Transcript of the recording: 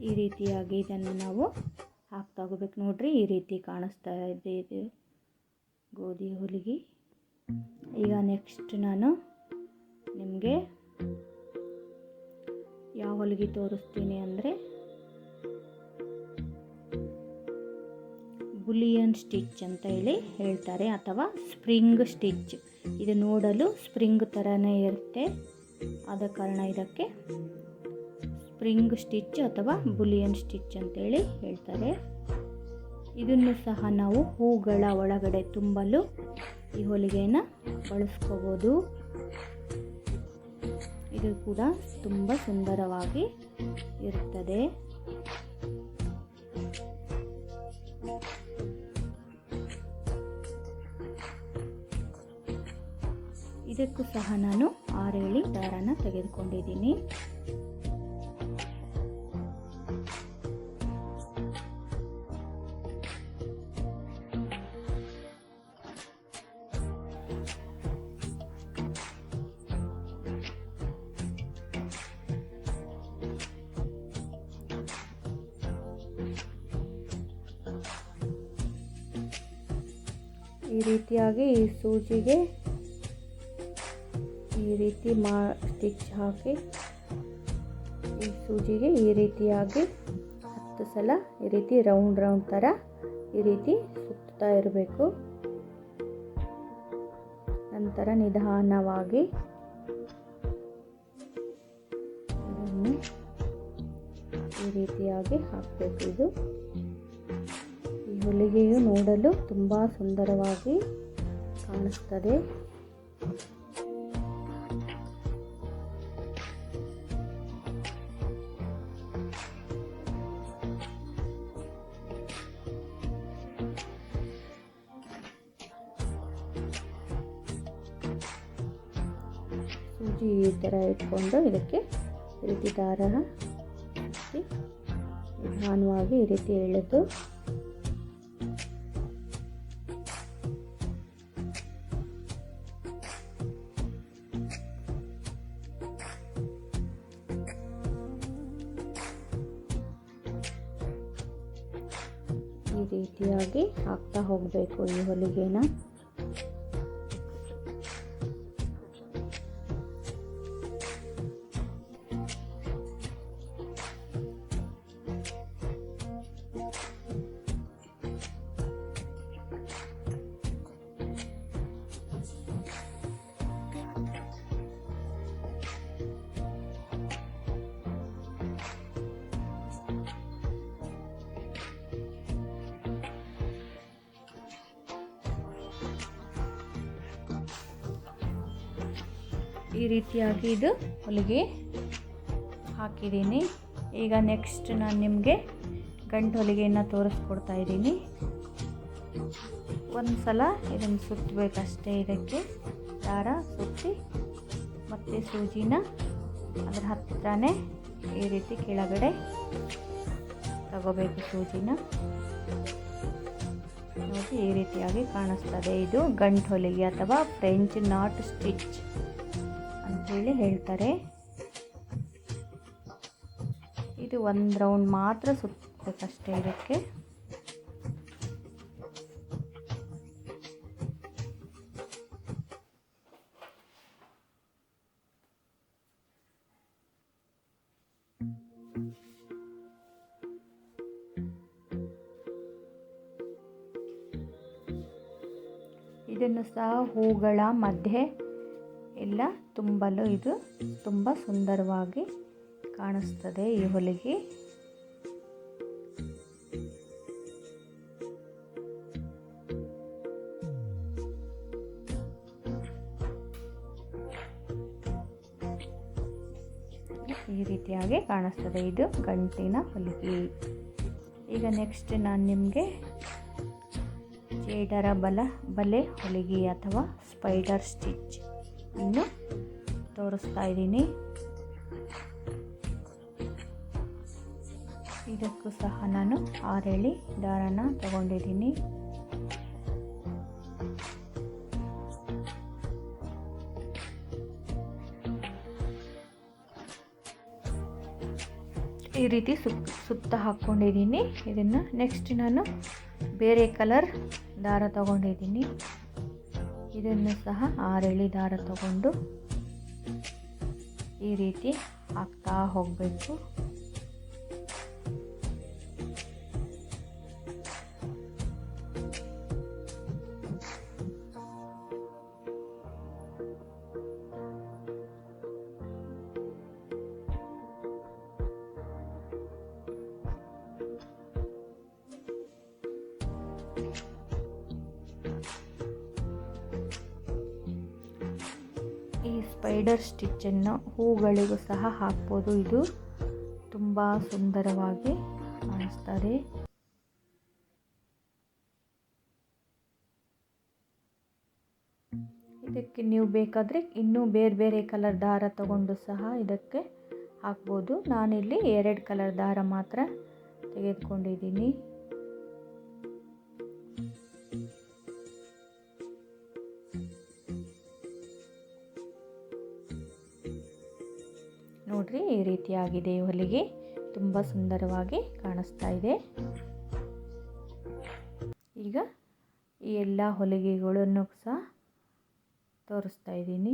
ಈ ರೀತಿಯಾಗಿ ಇದನ್ನು ನಾವು ಹಾಕ್ತಾ ಹೋಗ್ಬೇಕು. ನೋಡ್ರಿ, ಈ ರೀತಿ ಕಾಣಿಸ್ತಾ ಇದೆ ಇದು ಗೋಧಿ ಹೊಲಿಗೆ. ಈಗ ನೆಕ್ಸ್ಟ್ ನಾನು ನಿಮಗೆ ಯಾವ ಹೊಲಿಗೆ ತೋರಿಸ್ತೀನಿ ಅಂದರೆ ಬುಲಿಯನ್ ಸ್ಟಿಚ್ ಅಂತ ಹೇಳ್ತಾರೆ, ಅಥವಾ ಸ್ಪ್ರಿಂಗ್ ಸ್ಟಿಚ್. ಇದು ನೋಡಲು ಸ್ಪ್ರಿಂಗ್ ಥರನೇ ಇರುತ್ತೆ, ಆದ ಕಾರಣ ಇದಕ್ಕೆ ಸ್ಪ್ರಿಂಗ್ ಸ್ಟಿಚ್ ಅಥವಾ ಬುಲಿಯನ್ ಸ್ಟಿಚ್ ಅಂತೇಳಿ ಹೇಳ್ತಾರೆ. ಇದನ್ನು ಸಹ ನಾವು ಹೂಗಳ ಒಳಗಡೆ ತುಂಬಲು ಈ ಹೊಲಿಗೆಯನ್ನು ಬಳಸ್ಕೋಬೋದು. ಇದು ಕೂಡ ತುಂಬ ಸುಂದರವಾಗಿ ಇರುತ್ತದೆ. ಇದಕ್ಕೂ ಸಹ ನಾನು 6 ದಾರನ ತೆಗೆದುಕೊಂಡಿದ್ದೀನಿ. ಈ ರೀತಿಯಾಗಿ ಈ ಸೂಜಿಗೆ ಈ ರೀತಿ ಸ್ಟಿಚ್ ಹಾಕಿ ಈ ಸೂಜಿಗೆ ಈ ರೀತಿಯಾಗಿ 10 ಸಲ ಈ ರೀತಿ ರೌಂಡ್ ಥರ ಈ ರೀತಿ ಸುತ್ತಾ ಇರಬೇಕು. ನಂತರ ನಿಧಾನವಾಗಿ ಇದನ್ನು ಈ ರೀತಿಯಾಗಿ ಹಾಕಬೇಕು. ಈ ಹೊಲಿಗೆಯು ನೋಡಲು ತುಂಬ ಸುಂದರವಾಗಿ ಕಾಣಿಸ್ತದೆ. ಸೂಜಿ ಈ ಥರ ಇಟ್ಕೊಂಡು ಇದಕ್ಕೆ ಈ ರೀತಿ ದಾರ ಹಚ್ಚಿ ನಿಧಾನವಾಗಿ ಈ ರೀತಿ ಎಳೆದು ಈ ರೀತಿಯಾಗಿ ಹಾಕ್ತಾ ಹೋಗಬೇಕು ಈ ಹೊಲಿಗೆನ. ಈ ರೀತಿಯಾಗಿ ಇದು ಹೊಲಿಗೆ ಹಾಕಿದ್ದೀನಿ. ಈಗ ನೆಕ್ಸ್ಟ್ ನಾನು ನಿಮಗೆ ಗಂಟು ಹೊಲಿಗೆಯನ್ನು ತೋರಿಸ್ಕೊಡ್ತಾ ಇದ್ದೀನಿ. ಒಂದು ಸಲ ಇದನ್ನು ಸುತ್ತಬೇಕಷ್ಟೇ. ಇದಕ್ಕೆ ದಾರ ಸುತ್ತಿ ಮತ್ತು ಸೂಜಿನ ಅದರ ಹತ್ತಿರನೇ ಈ ರೀತಿ ಕೆಳಗಡೆ ತಗೋಬೇಕು ಸೂಜಿನ. ನೋಡಿ, ಈ ರೀತಿಯಾಗಿ ಕಾಣಿಸ್ತದೆ. ಇದು ಗಂಟು ಹೊಲಿಗೆ ಅಥವಾ ಫ್ರೆಂಚ್ ನಾಟ್ ಸ್ಟಿಚ್ ಅಂತೇಳಿ ಹೇಳ್ತಾರೆ. ಇದು ಒಂದು ರೌಂಡ್ ಮಾತ್ರ ಸುತ್ತಬೇಕಷ್ಟೇ ಇದಕ್ಕೆ. ಇದನ್ನು ಸಹ ಹೂಗಳ ಮಧ್ಯೆ ಎಲ್ಲ ತುಂಬಲು ಇದು ತುಂಬ ಸುಂದರವಾಗಿ ಕಾಣಿಸ್ತದೆ ಈ ಹೊಲಿಗೆ. ಈ ರೀತಿಯಾಗಿ ಕಾಣಿಸ್ತದೆ ಇದು ಗಂಟಿನ ಹೊಲಿಗೆ. ಈಗ ನೆಕ್ಸ್ಟ್ ನಾನು ನಿಮಗೆ ಜೇಡರ ಬಲೆ ಹೊಲಿಗೆ ಅಥವಾ ಸ್ಪೈಡರ್ ಸ್ಟಿಚ್ ಅನ್ನು ತೋರಿಸ್ತಾ ಇದ್ದೀನಿ. ಇದಕ್ಕೂ ಸಹ ನಾನು 6 ದಾರನ ತಗೊಂಡಿದ್ದೀನಿ. ಈ ರೀತಿ ಸುತ್ತ ಹಾಕ್ಕೊಂಡಿದ್ದೀನಿ. ಇದನ್ನು ನೆಕ್ಸ್ಟ್ ನಾನು ಬೇರೆ ಕಲರ್ ದಾರ ತಗೊಂಡಿದ್ದೀನಿ. ಇದನ್ನು ಸಹ 6 ಎಳೆ ದಾರ ತಗೊಂಡು ಈ ರೀತಿ ಹಾಕ್ತಾ ಹೋಗಬೇಕು. ಈ ಸ್ಪೈಡರ್ ಸ್ಟಿಚ್ಚನ್ನು ಹೂಗಳಿಗೂ ಸಹ ಹಾಕ್ಬೋದು. ಇದು ತುಂಬ ಸುಂದರವಾಗಿ ಕಾಣಿಸ್ತಾರೆ. ಇದಕ್ಕೆ ನೀವು ಬೇಕಾದರೆ ಇನ್ನೂ ಬೇರೆ ಬೇರೆ ಕಲರ್ ದಾರ ತಗೊಂಡು ಸಹ ಇದಕ್ಕೆ ಹಾಕ್ಬೋದು. ನಾನಿಲ್ಲಿ 2 ಕಲರ್ ದಾರ ಮಾತ್ರ ತೆಗೆದುಕೊಂಡಿದ್ದೀನಿ. ನೋಡ್ರಿ, ಈ ರೀತಿಯಾಗಿದೆ ಹೊಲಿಗೆ. ತುಂಬ ಸುಂದರವಾಗಿ ಕಾಣಿಸ್ತಾ ಇದೆ. ಈಗ ಈ ಎಲ್ಲ ಹೊಲಿಗೆಗಳನ್ನು ಸಹ ತೋರಿಸ್ತಾ ಇದ್ದೀನಿ.